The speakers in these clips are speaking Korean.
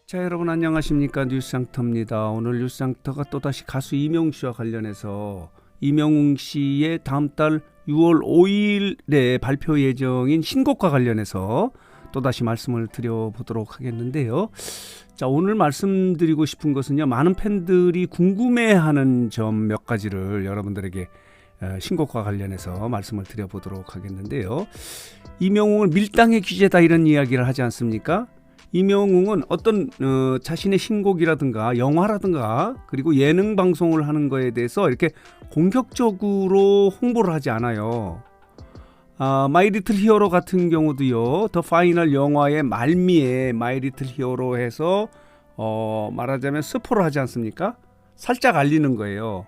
자, 여러분 안녕하십니까? 뉴스상터입니다. 오늘 뉴스상터가 또다시 가수 이명웅 씨와 관련해서 이명웅 씨의 다음 달 6월 5일에 발표 예정인 신곡과 관련해서 또다시 말씀을 드려보도록 하겠는데요. 자, 오늘 말씀드리고 싶은 것은요, 많은 팬들이 궁금해하는 점 몇 가지를 여러분들에게 신곡과 관련해서 말씀을 드려보도록 하겠는데요. 이명웅을 밀당의 귀재다 이런 이야기를 하지 않습니까? 이명웅은 어떤 자신의 신곡이라든가 영화라든가 그리고 예능 방송을 하는 거에 대해서 이렇게 공격적으로 홍보를 하지 않아요. 마이 리틀 히어로 같은 경우도요, 더 파이널 영화의 말미에 마이 리틀 히어로 해서 말하자면 스포를 하지 않습니까? 살짝 알리는 거예요.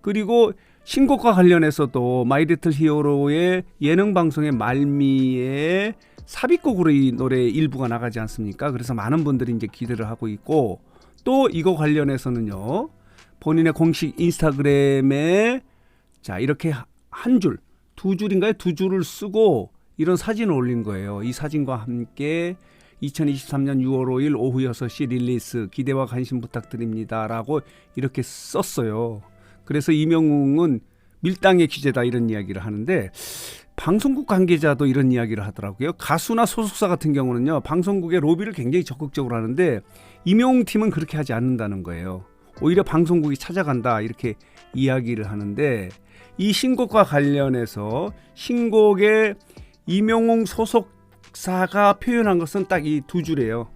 그리고 신곡과 관련해서도 마이 리틀 히어로의 예능 방송의 말미에 삽입곡으로 이 노래 일부가 나가지 않습니까? 그래서 많은 분들이 이제 기대를 하고 있고, 또 이거 관련해서는요, 본인의 공식 인스타그램에 자 이렇게 한 줄, 두 줄인가요? 두 줄을 쓰고 이런 사진을 올린 거예요. 이 사진과 함께 2023년 6월 5일 오후 6시 릴리스 기대와 관심 부탁드립니다 라고 이렇게 썼어요. 그래서 이명웅은 밀당의 귀재다 이런 이야기를 하는데, 방송국 관계자도 이런 이야기를 하더라고요. 가수나 소속사 같은 경우는요, 방송국의 로비를 굉장히 적극적으로 하는데 이명웅 팀은 그렇게 하지 않는다는 거예요. 오히려 방송국이 찾아간다 이렇게 이야기를 하는데, 이 신곡과 관련해서 신곡에 이명웅 소속사가 표현한 것은 딱 이 두 줄이에요.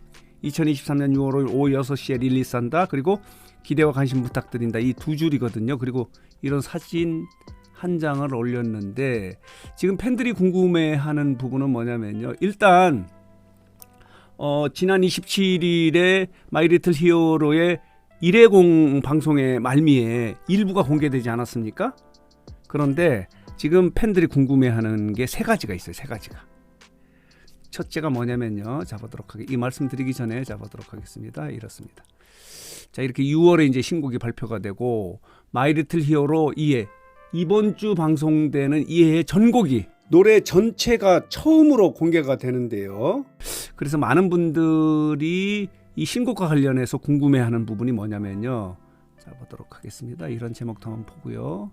2023년 6월 오후 6시에 릴리스한다, 그리고 기대와 관심 부탁드린다, 이 두 줄이거든요. 그리고 이런 사진 한 장을 올렸는데, 지금 팬들이 궁금해하는 부분은 뭐냐면요, 일단 지난 27일에 마이 리틀 히어로의 1회공 방송의 말미에 일부가 공개되지 않았습니까? 그런데 지금 팬들이 궁금해하는 게 세 가지가 있어요. 세 가지가. 첫째가 뭐냐면요, 이 말씀 드리기 전에 잡아보도록 하겠습니다. 이렇습니다. 자, 이렇게 6월에 이제 신곡이 발표가 되고, 마이 리틀 히어로 2회, 이번 주 방송되는 2회의 전곡이 노래 전체가 처음으로 공개가 되는데요. 그래서 많은 분들이 이 신곡과 관련해서 궁금해하는 부분이 뭐냐면요, 자 보도록 하겠습니다. 이런 제목도 한번 보고요.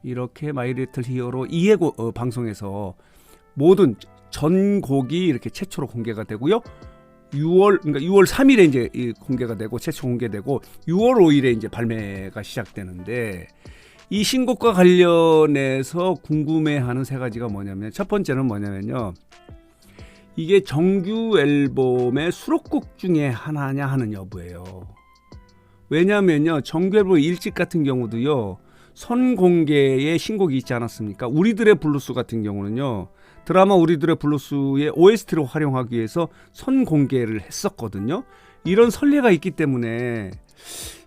이렇게 마이 리틀 히어로 2회 방송에서 모든 전곡이 이렇게 최초로 공개가 되고요. 6월 3일에 이제 공개가 되고, 최초 공개되고 6월 5일에 이제 발매가 시작되는데, 이 신곡과 관련해서 궁금해하는 세 가지가 뭐냐면, 첫 번째는 뭐냐면요, 이게 정규 앨범의 수록곡 중에 하나냐 하는 여부예요. 왜냐면요, 정규 앨범 1집 같은 경우도요, 선공개의 신곡이 있지 않았습니까? 우리들의 블루스 같은 경우는요, 드라마 우리들의 블루스의 OST로 활용하기 위해서 선공개를 했었거든요. 이런 선례가 있기 때문에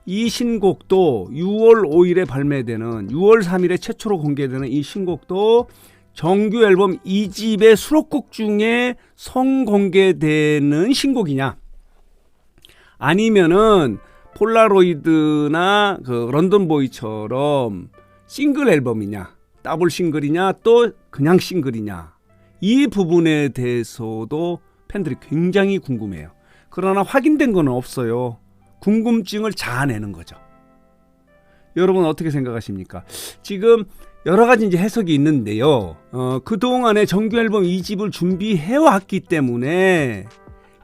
이 신곡도 6월 5일에 발매되는, 6월 3일에 최초로 공개되는 이 신곡도 정규 앨범 2집의 수록곡 중에 선공개되는 신곡이냐, 아니면은 폴라로이드나 그 런던보이처럼 싱글 앨범이냐, 더블 싱글이냐, 또 그냥 싱글이냐, 이 부분에 대해서도 팬들이 굉장히 궁금해요. 그러나 확인된 건 없어요. 궁금증을 자아내는 거죠. 여러분 어떻게 생각하십니까? 지금 여러 가지 이제 해석이 있는데요. 그동안에 정규 앨범 2집을 준비해왔기 때문에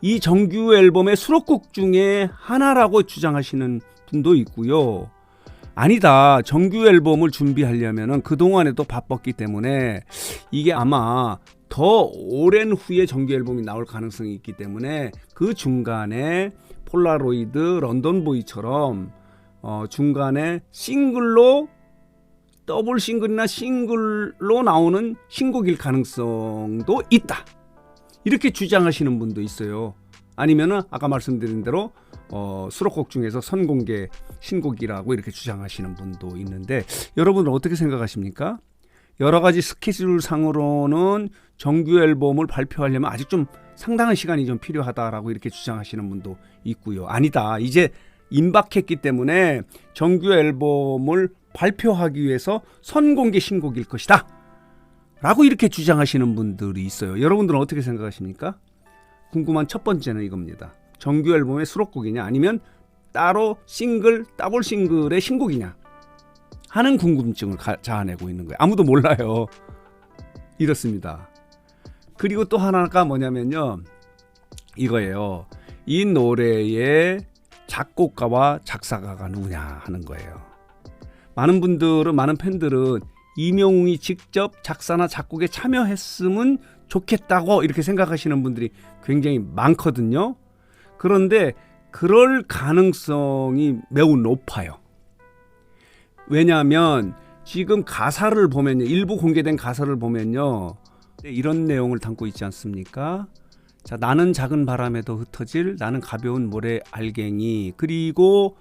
이 정규 앨범의 수록곡 중에 하나라고 주장하시는 분도 있고요. 아니다, 정규 앨범을 준비하려면 그동안에도 바빴기 때문에 이게 아마 더 오랜 후에 정규 앨범이 나올 가능성이 있기 때문에 그 중간에 폴라로이드, 런던보이처럼 중간에 싱글로, 더블 싱글이나 싱글로 나오는 신곡일 가능성도 있다, 이렇게 주장하시는 분도 있어요. 아니면은 아까 말씀드린 대로 수록곡 중에서 선공개 신곡이라고 이렇게 주장하시는 분도 있는데, 여러분은 어떻게 생각하십니까? 여러 가지 스케줄 상으로는 정규 앨범을 발표하려면 아직 좀 상당한 시간이 좀 필요하다라고 이렇게 주장하시는 분도 있고요. 아니다, 이제 임박했기 때문에 정규 앨범을 발표하기 위해서 선공개 신곡일 것이다 라고 이렇게 주장하시는 분들이 있어요. 여러분들은 어떻게 생각하십니까? 궁금한 첫 번째는 이겁니다. 정규 앨범의 수록곡이냐 아니면 따로 싱글, 더블 싱글의 신곡이냐 하는 궁금증을 자아내고 있는 거예요. 아무도 몰라요. 이렇습니다. 그리고 또 하나가 뭐냐면요. 이거예요. 이 노래의 작곡가와 작사가가 누구냐 하는 거예요. 많은 팬들은 이명웅이 직접 작사나 작곡에 참여했으면 좋겠다고 이렇게 생각하시는 분들이 굉장히 많거든요. 그런데 그럴 가능성이 매우 높아요. 왜냐하면 지금 가사를 보면요. 일부 공개된 가사를 보면요. 이런 내용을 담고 있지 않습니까? 자, 나는 작은 바람에도 흩어질 나는 가벼운 모래 알갱이. 그리고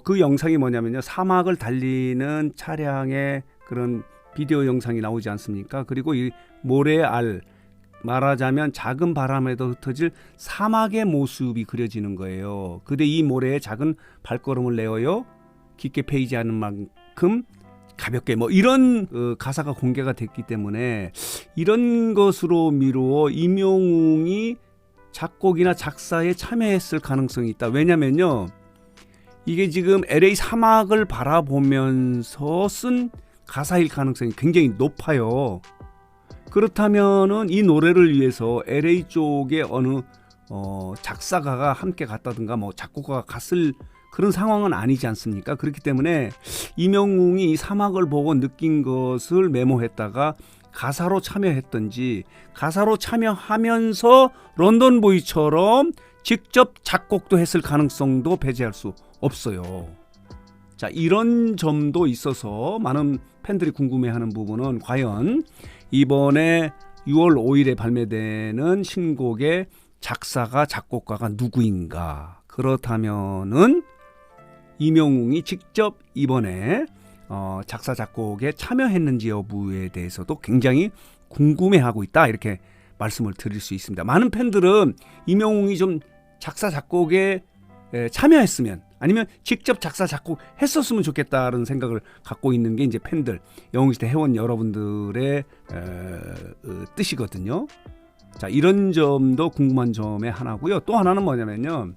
그 영상이 뭐냐면요. 사막을 달리는 차량의 그런 비디오 영상이 나오지 않습니까? 그리고 이 모래알 말하자면 작은 바람에도 흩어질 사막의 모습이 그려지는 거예요. 그런데 이 모래에 작은 발걸음을 내어요. 깊게 패이지 않는 만큼 가볍게 뭐 이런 가사가 공개가 됐기 때문에 이런 것으로 미루어 임영웅이 작곡이나 작사에 참여했을 가능성이 있다. 왜냐면요. 이게 지금 LA 사막을 바라보면서 쓴 가사일 가능성이 굉장히 높아요. 그렇다면은 이 노래를 위해서 LA 쪽에 어느 작사가가 함께 갔다든가 뭐 작곡가가 갔을 그런 상황은 아니지 않습니까? 그렇기 때문에 임영웅이 이 사막을 보고 느낀 것을 메모했다가 가사로 참여했던지 가사로 참여하면서 런던보이처럼 직접 작곡도 했을 가능성도 배제할 수 없어요. 자, 이런 점도 있어서 많은 팬들이 궁금해하는 부분은 과연 이번에 6월 5일에 발매되는 신곡의 작사가 작곡가가 누구인가? 그렇다면은 임영웅이 직접 이번에 작사 작곡에 참여했는지 여부에 대해서도 굉장히 궁금해하고 있다 이렇게 말씀을 드릴 수 있습니다. 많은 팬들은 임영웅이 좀 작사 작곡에 참여했으면 아니면 직접 작사 작곡 했었으면 좋겠다는 생각을 갖고 있는 게 이제 팬들 영웅시대 회원 여러분들의 뜻이거든요. 자, 이런 점도 궁금한 점의 하나고요. 또 하나는 뭐냐면요.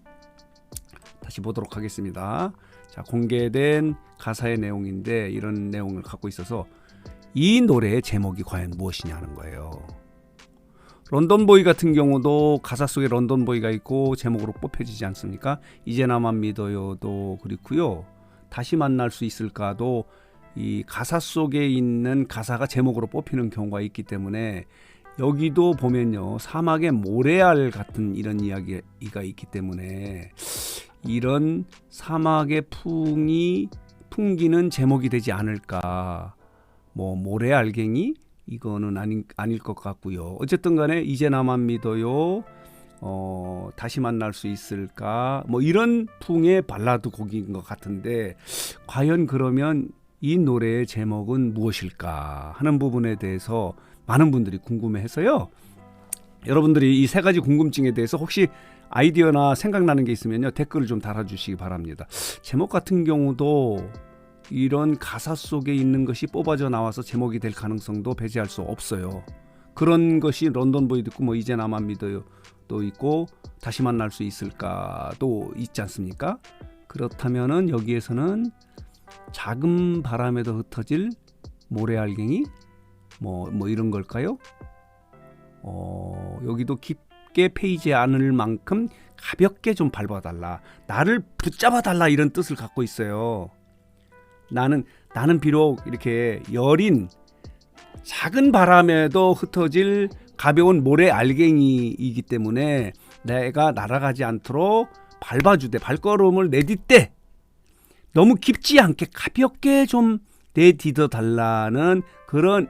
다시 보도록 하겠습니다. 자, 공개된 가사의 내용인데 이런 내용을 갖고 있어서 이 노래의 제목이 과연 무엇이냐는 거예요. 런던보이 같은 경우도 가사 속에 런던보이가 있고 제목으로 뽑혀지지 않습니까? 이제 나만 믿어요도 그렇고요. 다시 만날 수 있을까도 이 가사 속에 있는 가사가 제목으로 뽑히는 경우가 있기 때문에 여기도 보면요. 사막의 모래알 같은 이런 이야기가 있기 때문에 이런 사막의 풍기는 제목이 되지 않을까. 뭐 모래알갱이 이거는 아닐 것 같고요. 어쨌든 간에 이제 나만 믿어요. 다시 만날 수 있을까? 뭐 이런 풍의 발라드 곡인 것 같은데 과연 그러면 이 노래의 제목은 무엇일까 하는 부분에 대해서 많은 분들이 궁금해해서요. 여러분들이 이 세 가지 궁금증에 대해서 혹시 아이디어나 생각나는 게 있으면요. 댓글을 좀 달아주시기 바랍니다. 제목 같은 경우도 이런 가사 속에 있는 것이 뽑아져 나와서 제목이 될 가능성도 배제할 수 없어요. 그런 것이 런던보이도 있고 뭐 이제 나만 믿어요 또 있고 다시 만날 수 있을까도 있지 않습니까? 그렇다면은 여기에서는 작은 바람에도 흩어질 모래알갱이 뭐 이런 걸까요? 여기도 깊게 패이지 않을 만큼 가볍게 좀 밟아달라, 나를 붙잡아달라 이런 뜻을 갖고 있어요. 나는 비록 이렇게 여린 작은 바람에도 흩어질 가벼운 모래 알갱이이기 때문에 내가 날아가지 않도록 밟아주되 발걸음을 내딛되 너무 깊지 않게 가볍게 좀 내딛어 달라는 그런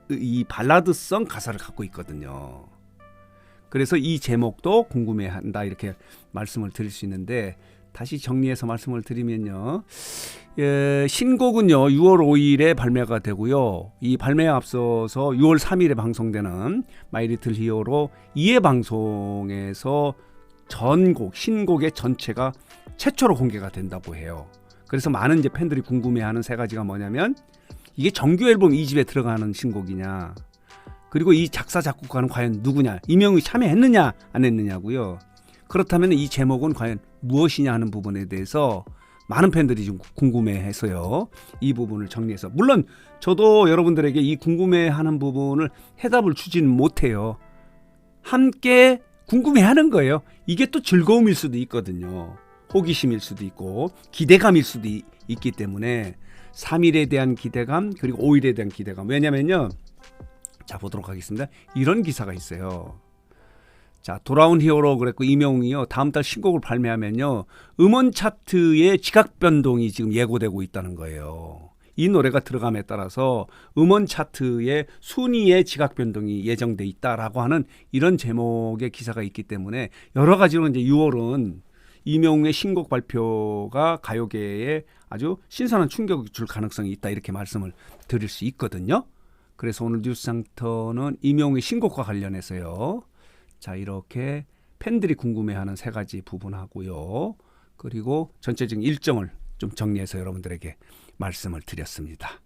이 발라드성 가사를 갖고 있거든요. 그래서 이 제목도 궁금해한다 이렇게 말씀을 드릴 수 있는데 다시 정리해서 말씀을 드리면요. 신곡은요 6월 5일에 발매가 되고요. 이 발매에 앞서서 6월 3일에 방송되는 마이 리틀 히어로 2회 방송에서 신곡의 전체가 최초로 공개가 된다고 해요. 그래서 많은 이제 팬들이 궁금해하는 세 가지가 뭐냐면 이게 정규 앨범 2집에 들어가는 신곡이냐, 그리고 이 작사 작곡가는 과연 누구냐, 임영웅이 참여했느냐 안 했느냐고요. 그렇다면 이 제목은 과연 무엇이냐 하는 부분에 대해서 많은 팬들이 좀 궁금해해서요. 이 부분을 정리해서, 물론 저도 여러분들에게 이 궁금해하는 부분을 해답을 주지는 못해요. 함께 궁금해하는 거예요. 이게 또 즐거움일 수도 있거든요. 호기심일 수도 있고 기대감일 수도 있기 때문에 3일에 대한 기대감 그리고 5일에 대한 기대감. 왜냐면요. 자, 보도록 하겠습니다. 이런 기사가 있어요. 자, 돌아온 히어로 그랬고 이명웅이요. 다음 달 신곡을 발매하면요. 음원 차트의 지각 변동이 지금 예고되고 있다는 거예요. 이 노래가 들어감에 따라서 음원 차트의 순위의 지각 변동이 예정돼 있다라고 하는 이런 제목의 기사가 있기 때문에 여러 가지로 이제 6월은 이명웅의 신곡 발표가 가요계에 아주 신선한 충격을 줄 가능성이 있다 이렇게 말씀을 드릴 수 있거든요. 그래서 오늘 뉴스상터는 이명웅의 신곡과 관련해서요. 자, 이렇게 팬들이 궁금해하는 3가지 부분하고요. 그리고 전체적인 일정을 좀 정리해서 여러분들에게 말씀을 드렸습니다.